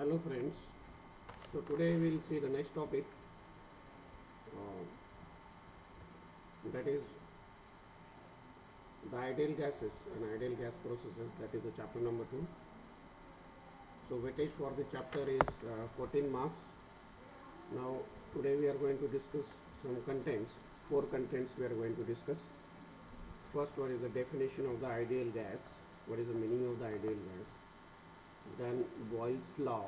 Hello friends, so today we will see the next topic, uh, that is the ideal gases and ideal gas processes, that is the chapter number 2. So weightage for the chapter is 14 marks. Now today we are going to discuss some contents, 4 contents we are going to discuss. First one is the definition of the ideal gas, what is the meaning of the ideal gas, then Boyle's law,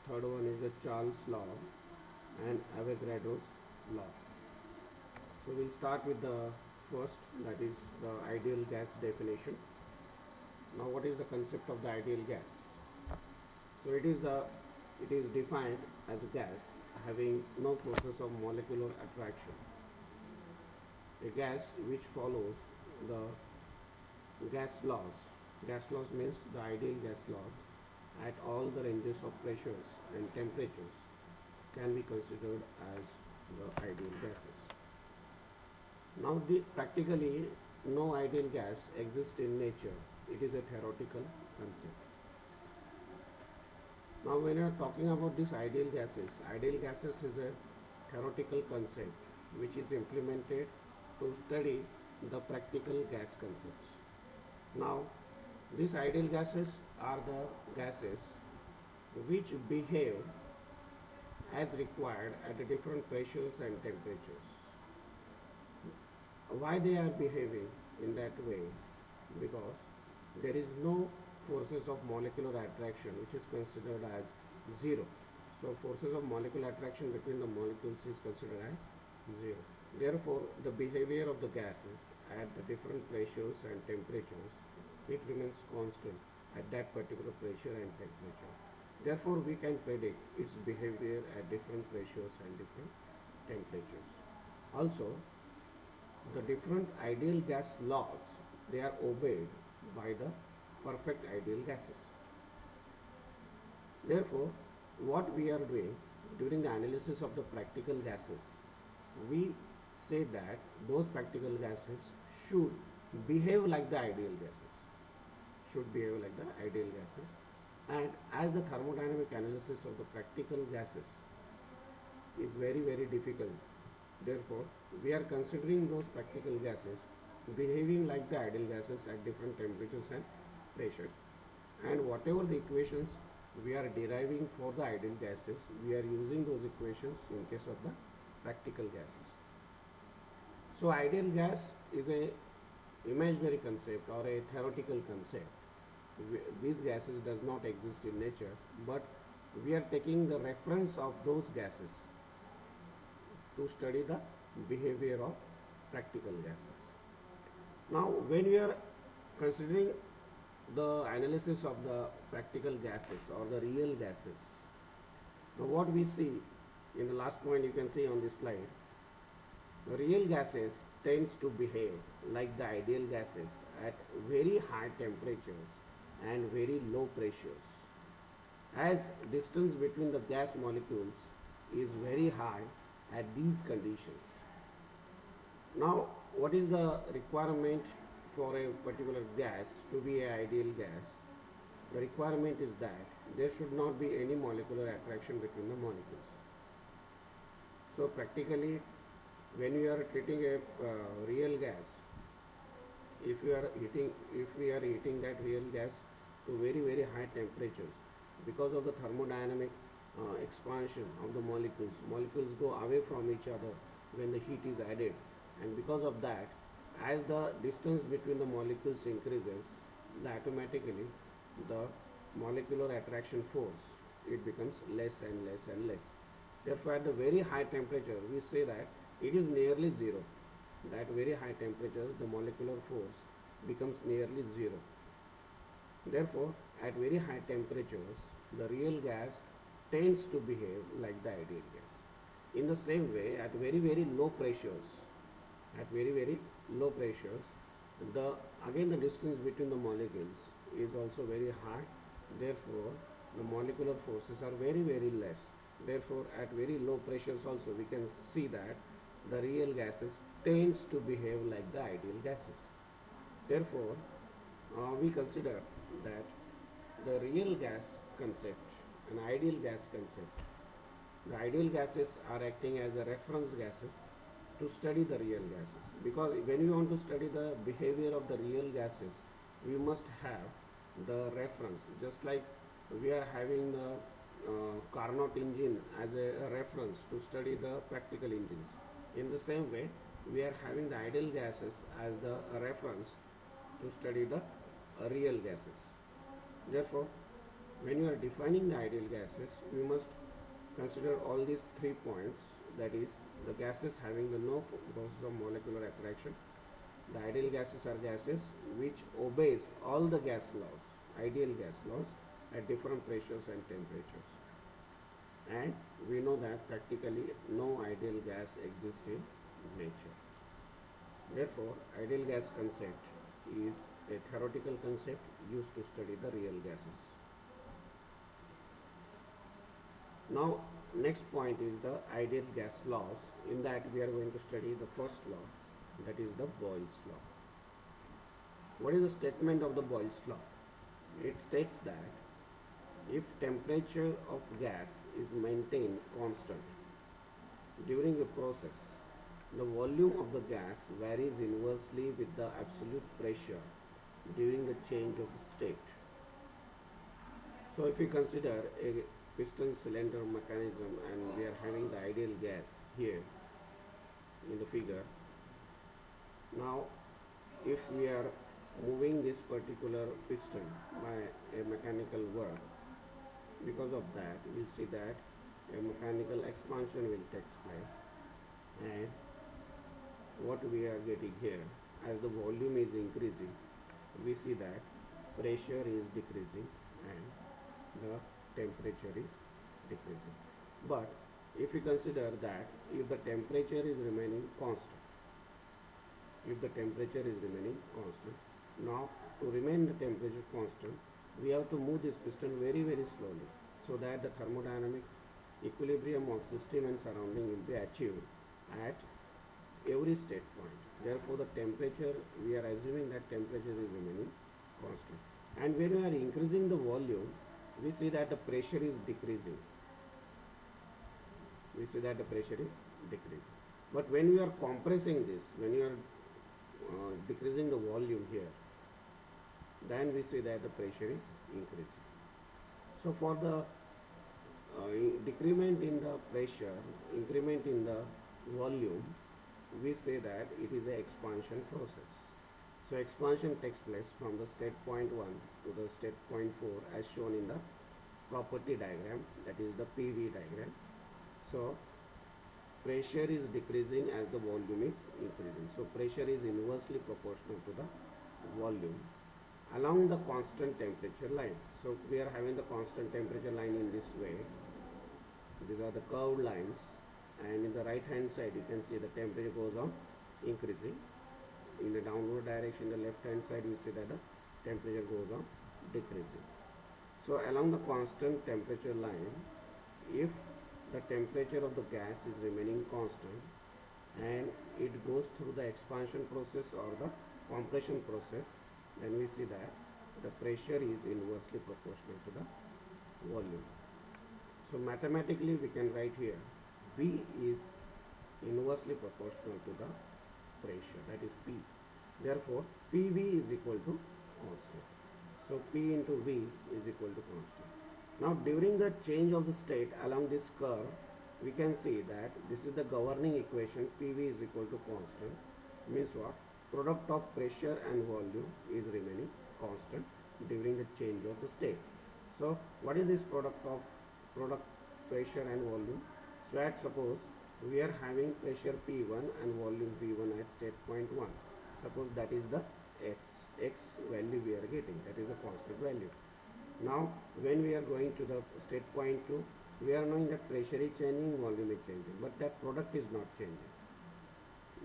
third one is the Charles law and Avogadro's law. So we'll start with the first, that is the ideal gas definition. Now what is the concept of the ideal gas? So it is defined as a gas having no forces of molecular attraction, a gas which follows the gas laws. Gas laws means the ideal gas laws at all the ranges of pressures and temperatures can be considered as the ideal gases. Now practically no ideal gas exists in nature. It is a theoretical concept. Now when you are talking about these ideal gases is a theoretical concept which is implemented to study the practical gas concepts. Now these ideal gases are the gases which behave as required at the different pressures and temperatures. Why they are behaving in that way? Because there is no forces of molecular attraction which is considered as zero. So forces of molecular attraction between the molecules is considered as zero. Therefore, the behavior of the gases at the different pressures and temperatures, it remains constant at that particular pressure and temperature. Therefore, we can predict its behavior at different pressures and different temperatures. Also, the different ideal gas laws, they are obeyed by the perfect ideal gases. Therefore, what we are doing during the analysis of the practical gases, we say that those practical gases should behave like the ideal gases. And as the thermodynamic analysis of the practical gases is very difficult, therefore we are considering those practical gases behaving like the ideal gases at different temperatures and pressures, and whatever the equations we are deriving for the ideal gases, we are using those equations in case of the practical gases. So ideal gas is a imaginary concept or a theoretical concept. These gases does not exist in nature, but we are taking the reference of those gases to study the behavior of practical gases. Now when we are considering the analysis of the practical gases or the real gases, now what we see in the last point, you can see on this slide, the real gases tends to behave like the ideal gases at very high temperatures and very low pressures, as distance between the gas molecules is very high at these conditions. Now what is the requirement for a particular gas to be an ideal gas? The requirement is that there should not be any molecular attraction between the molecules. So practically, when we are treating a real gas, if we are heating that real gas to very high temperatures, because of the thermodynamic expansion of the molecules go away from each other when the heat is added, and because of that, as the distance between the molecules increases, automatically the molecular attraction force, it becomes less and less. Therefore, at the very high temperature, we say that it is nearly zero. At very high temperatures, the molecular force becomes nearly zero. Therefore, at very high temperatures, the real gas tends to behave like the ideal gas. In the same way, at very low pressures, again the distance between the molecules is also very high. Therefore, the molecular forces are very less. Therefore, at very low pressures also, we can see that the real gases tends to behave like the ideal gases. Therefore, we consider that the real gas concept, an ideal gas concept. The ideal gases are acting as a reference gases to study the real gases, because when you want to study the behavior of the real gases, we must have the reference, just like we are having the Carnot engine as a reference to study the practical engines. In the same way, we are having the ideal gases as the reference to study the real gases. Therefore, when you are defining the ideal gases, we must consider all these 3 points, that is, the gases having the no process of molecular attraction. The ideal gases are gases which obeys all the gas laws, ideal gas laws, at different pressures and temperatures. And we know that practically no ideal gas exists in nature. Therefore, ideal gas concept is a theoretical concept used to study the real gases. Now, next point is the ideal gas laws. In that, we are going to study the first law, that is the Boyle's law. What is the statement of the Boyle's law? It states that if temperature of gas is maintained constant during a process, the volume of the gas varies inversely with the absolute pressure during the change of the state. So if we consider a piston cylinder mechanism and we are having the ideal gas here in the figure, now if we are moving this particular piston by a mechanical work, because of that we will see that a mechanical expansion will take place, and what we are getting here, as the volume is increasing, we see that pressure is decreasing and the temperature is decreasing. But if we consider that if the temperature is remaining constant, now to remain the temperature constant, we have to move this piston very slowly, so that the thermodynamic equilibrium of system and surrounding will be achieved at every state point. Therefore, the temperature, we are assuming that temperature is remaining constant. And when we are increasing the volume, we see that the pressure is decreasing. But when we are compressing this, when you are decreasing the volume here, then we see that the pressure is increasing. So for the decrement in the pressure, increment in the volume, we say that it is an expansion process. So expansion takes place from the state point 1 to the state point 4 as shown in the property diagram, that is the PV diagram. So pressure is decreasing as the volume is increasing. So pressure is inversely proportional to the volume along the constant temperature line. So we are having the constant temperature line in this way. These are the curved lines, and in the right hand side you can see the temperature goes on increasing. In the downward direction, the left hand side, you see that the temperature goes on decreasing. So along the constant temperature line, if the temperature of the gas is remaining constant and it goes through the expansion process or the compression process, then we see that the pressure is inversely proportional to the volume. So mathematically we can write here V is inversely proportional to the pressure, that is P. Therefore, PV is equal to constant. So P into V is equal to constant. Now during the change of the state along this curve, we can see that this is the governing equation. PV is equal to constant. Means what? Product of pressure and volume is remaining constant during the change of the state. So what is this product pressure and volume? So at suppose we are having pressure P1 and volume V1 at state point 1. Suppose that is the x value we are getting, that is a constant value. Now when we are going to the state point 2, we are knowing that pressure is changing, volume is changing, but that product is not changing.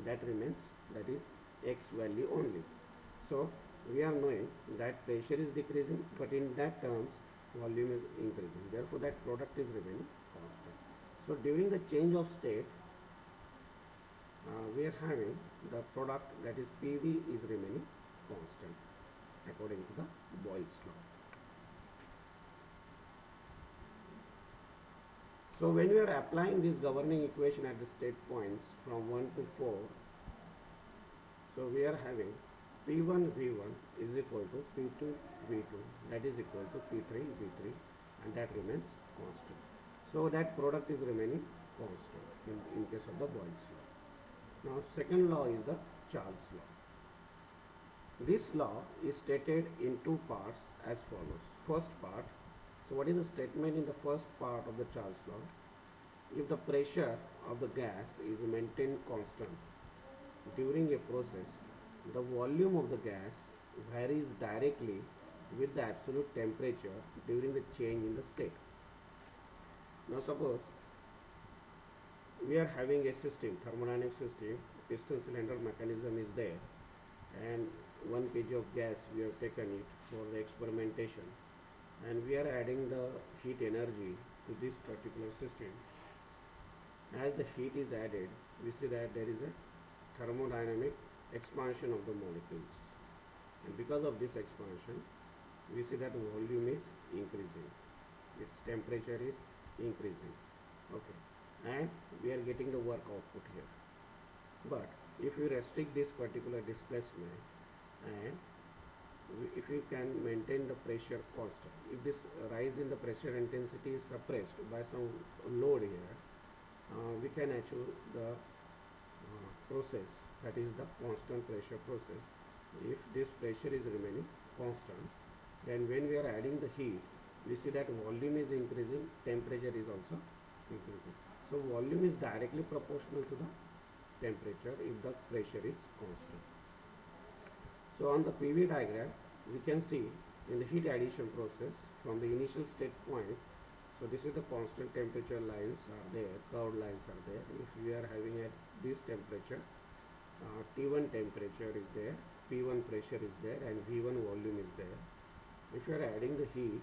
That remains, that is x value only. So we are knowing that pressure is decreasing, but in that terms volume is increasing. Therefore that product is remaining constant. So during the change of state, we are having the product, that is PV, is remaining constant according to the Boyle's law. So when we are applying this governing equation at the state points from 1 to 4, so we are having P1 V1 is equal to P2 V2, that is equal to P3 V3, and that remains constant. So that product is remaining constant in case of the Boyle's law. Now second law is the Charles law. This law is stated in two parts as follows. First part, so what is the statement in the first part of the Charles law? If the pressure of the gas is maintained constant during a process, the volume of the gas varies directly with the absolute temperature during the change in the state. Now suppose we are having a system, thermodynamic system, piston cylinder mechanism is there, and 1 kg of gas we have taken it for the experimentation, and we are adding the heat energy to this particular system. As the heat is added, we see that there is a thermodynamic expansion of the molecules, and because of this expansion we see that volume is increasing, its temperature is increasing, okay, and we are getting the work output here. But if you restrict this particular displacement, and if you can maintain the pressure constant, if this rise in the pressure intensity is suppressed by some load here, we can achieve the process, that is the constant pressure process. If this pressure is remaining constant, then when we are adding the heat, we see that volume is increasing, temperature is also increasing. So volume is directly proportional to the temperature if the pressure is constant. So on the PV diagram, we can see in the heat addition process from the initial state point, so this is the constant temperature lines are there, curved lines are there. If we are having at this temperature, T1 temperature is there, P1 pressure is there, and V1 volume is there. If you are adding the heat,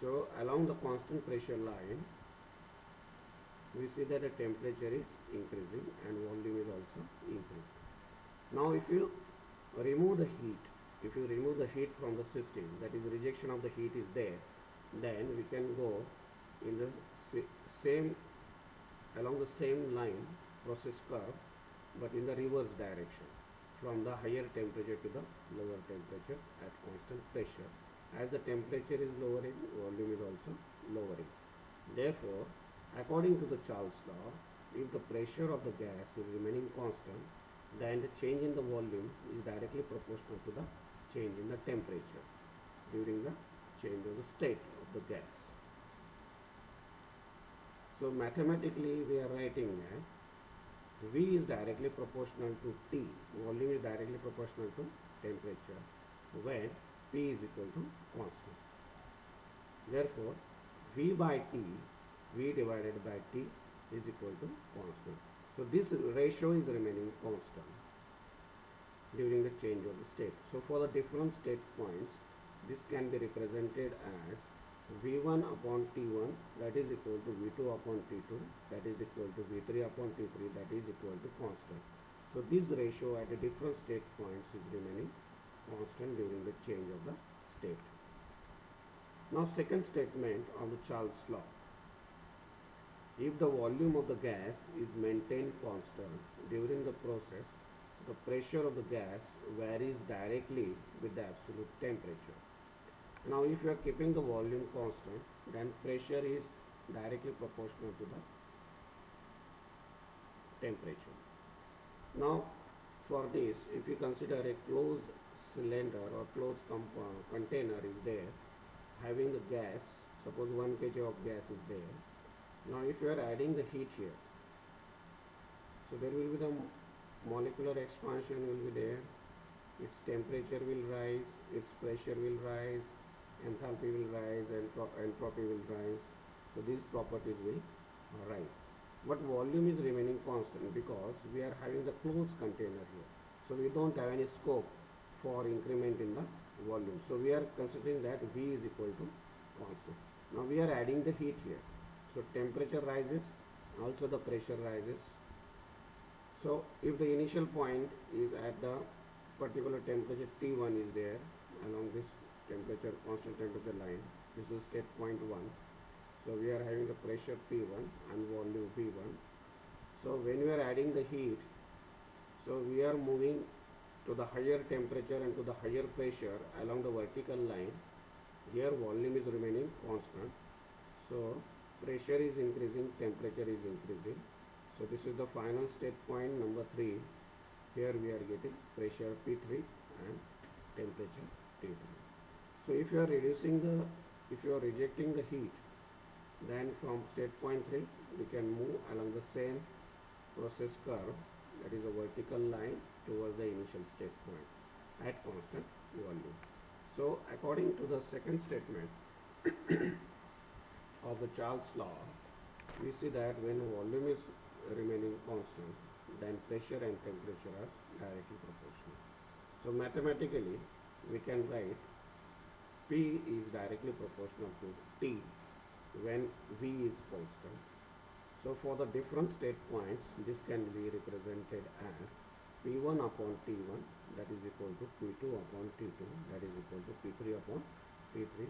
so along the constant pressure line, we see that the temperature is increasing and volume is also increasing. Now if you remove the heat, from the system, that is rejection of the heat is there, then we can go in the along the same line process curve, but in the reverse direction, from the higher temperature to the lower temperature at constant pressure. As the temperature is lowering, volume is also lowering. Therefore, according to the Charles law, if the pressure of the gas is remaining constant, then the change in the volume is directly proportional to the change in the temperature during the change of the state of the gas. So mathematically we are writing that V is directly proportional to T, volume is directly proportional to temperature, when P is equal to constant. Therefore, V by T, V divided by T is equal to constant. So this ratio is remaining constant during the change of the state. So for the different state points, this can be represented as V1 upon T1, that is equal to V2 upon T2, that is equal to V3 upon T3, that is equal to constant. So this ratio at the different state points is remaining constant during the change of the state. Now second statement of the Charles law. If the volume of the gas is maintained constant during the process, the pressure of the gas varies directly with the absolute temperature. Now if you are keeping the volume constant, then pressure is directly proportional to the temperature. Now for this, if you consider a closed cylinder or closed container is there, having the gas, suppose 1 kg of gas is there. Now if you are adding the heat here, so there will be the molecular expansion will be there, its temperature will rise, its pressure will rise, enthalpy will rise, and entropy will rise. So these properties will rise. But volume is remaining constant because we are having the closed container here. So we don't have any scope for increment in the volume. So we are considering that V is equal to constant. Now we are adding the heat here. So temperature rises, also the pressure rises. So if the initial point is at the particular temperature T1 is there along this temperature, constant temperature line, this is state point 1. So we are having the pressure P1 and volume V1. So when we are adding the heat, so we are moving to the higher temperature and to the higher pressure along the vertical line. Here volume is remaining constant. So pressure is increasing, temperature is increasing. So this is the final state point number 3. Here we are getting pressure P3 and temperature T3. So if you are rejecting the heat, then from state point 3 we can move along the same process curve, that is a vertical line towards the initial state point at constant volume. So according to the second statement of the Charles law, we see that when volume is remaining constant, then pressure and temperature are directly proportional. So mathematically we can write P is directly proportional to T when V is constant. So for the different state points, this can be represented as P1 upon T1, that is equal to P2 upon T2, that is equal to P3 upon T3,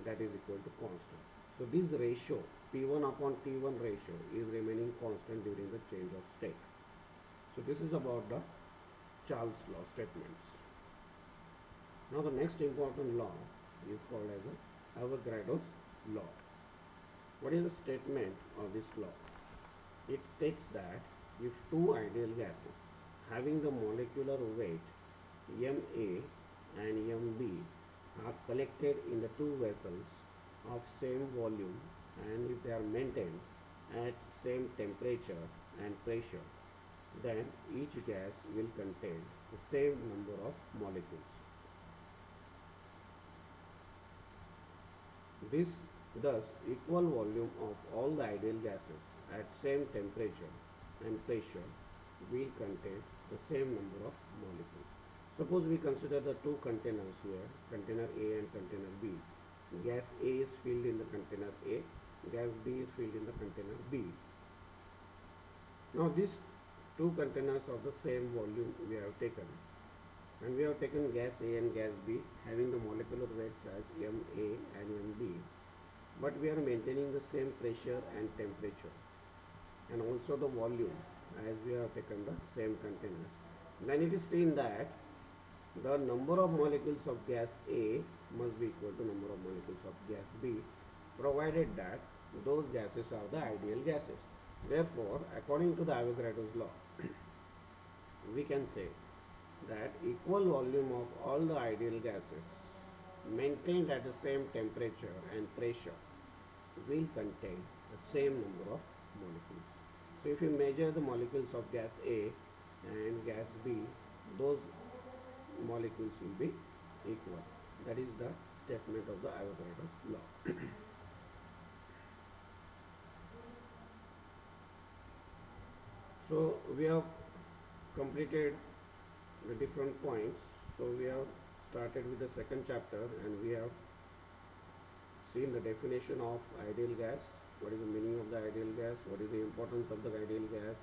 that is equal to constant. So this ratio, P1 upon T1 ratio, is remaining constant during the change of state. So this is about the Charles law statements. Now the next important law is called as the Avogadro's law. What is the statement of this law? It states that if two ideal gases having the molecular weight Ma and Mb are collected in the two vessels of same volume, and if they are maintained at same temperature and pressure, then each gas will contain the same number of molecules. This thus equal volume of all the ideal gases at same temperature and pressure will contain the same number of molecules. Suppose we consider the two containers here, container A and container B. Gas A is filled in the container A, gas B is filled in the container B. Now these two containers of the same volume we have taken, and we have taken gas A and gas B having the molecular weights as Ma and Mb, but we are maintaining the same pressure and temperature and also the volume as we have taken the same containers. Then it is seen that the number of molecules of gas A must be equal to number of molecules of gas B, provided that those gases are the ideal gases. Therefore, according to the Avogadro's law, we can say that equal volume of all the ideal gases maintained at the same temperature and pressure will contain the same number of molecules. So if you measure the molecules of gas A and gas B, those molecules will be equal. That is the statement of the Avogadro's law. So we have completed the different points. So we have started with the second chapter, and we have seen the definition of ideal gas, what is the meaning of the ideal gas, what is the importance of the ideal gas.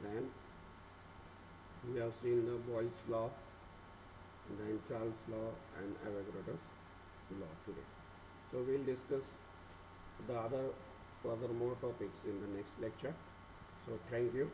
Then we have seen the Boyle's law, then Charles law and Avogadro's law today. So we'll discuss the other furthermore topics in the next lecture. So thank you.